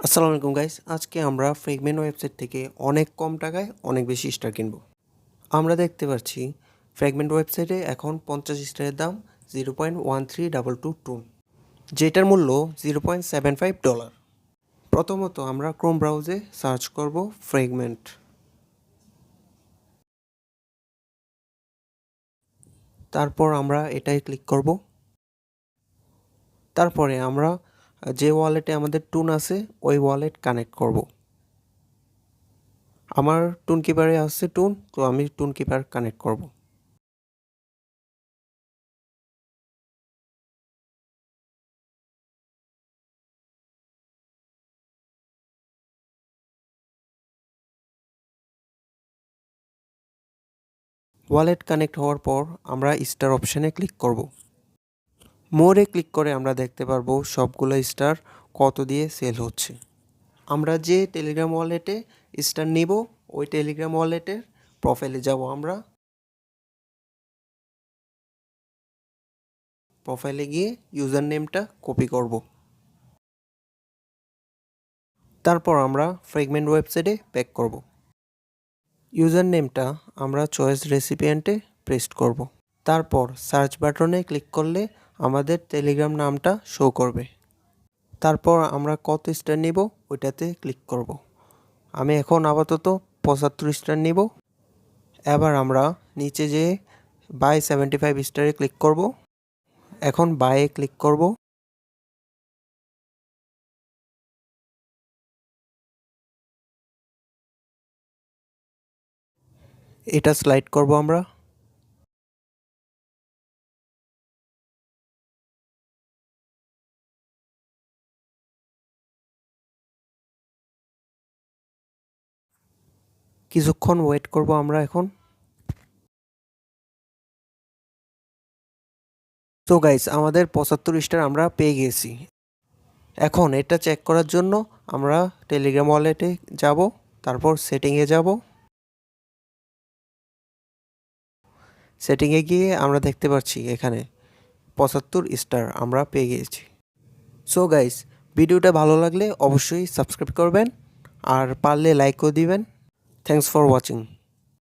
আসসালামু আলাইকুম গাইস, আজকে আমরা ফ্রেগমেন্ট ওয়েবসাইট থেকে অনেক কম টাকায় অনেক বেশি স্টার কিনব। আমরা দেখতে পাচ্ছি ফ্রেগমেন্ট ওয়েবসাইটে এখন 50 স্টারের দাম $0.1322, যেটার মূল্য $0.75। প্রথমত আমরা ক্রোম ব্রাউজে সার্চ করব ফ্রেগমেন্ট। তারপর আমরা এটাই ক্লিক করব। তারপরে আমরা যে ওয়ালেটে আমাদের টুন আছে ওই ওয়ালেট কানেক্ট করব। আমার টুন কিপারে আছে টুন, তো আমি টুন কিপার কানেক্ট করব। ওয়ালেট কানেক্ট হওয়ার পর আমরা স্টার অপশানে ক্লিক করব। মোরে ক্লিক করে আমরা দেখতে পারবো সবগুলো স্টার কত দিয়ে সেল হচ্ছে। আমরা যে টেলিগ্রাম ওয়ালেটে স্টার নিব ওই টেলিগ্রাম ওয়ালেটের প্রোফাইলে যাব। আমরা প্রোফাইলে গিয়ে ইউজার নেমটা কপি করব। তারপর আমরা ফ্রেগমেন্ট ওয়েবসাইটে ব্যাক করব। ইউজার নেমটা আমরা চয়েস রেসিপিয়েন্টে পেস্ট করব। তারপর সার্চ বাটনে ক্লিক করলে আমাদের টেলিগ্রাম নামটা শো করবে। তারপর আমরা কত স্টার নিব ওইটাতে ক্লিক করব। আমি এখন আপাতত 75 স্টার নিব। এবার আমরা নিচে যেয়ে বাই 75 স্টারে ক্লিক করব। এখন বাইয়ে ক্লিক করব। এটা স্লাইড করব আমরা। কিছুক্ষণ ওয়েট করব আমরা এখন। তো গাইস, আমাদের 75 স্টার আমরা পেয়ে গেছি। এখন এটা চেক করার জন্য আমরা টেলিগ্রাম ওয়ালেটে যাব, তারপর সেটিংয়ে যাব। সেটিংয়ে গিয়ে আমরা দেখতে পাচ্ছি এখানে 75 স্টার আমরা পেয়ে গিয়েছি। সো গাইস, ভিডিওটা ভালো লাগলে অবশ্যই সাবস্ক্রাইব করবেন আর পারলে লাইকও দিবেন। Thanks for watching.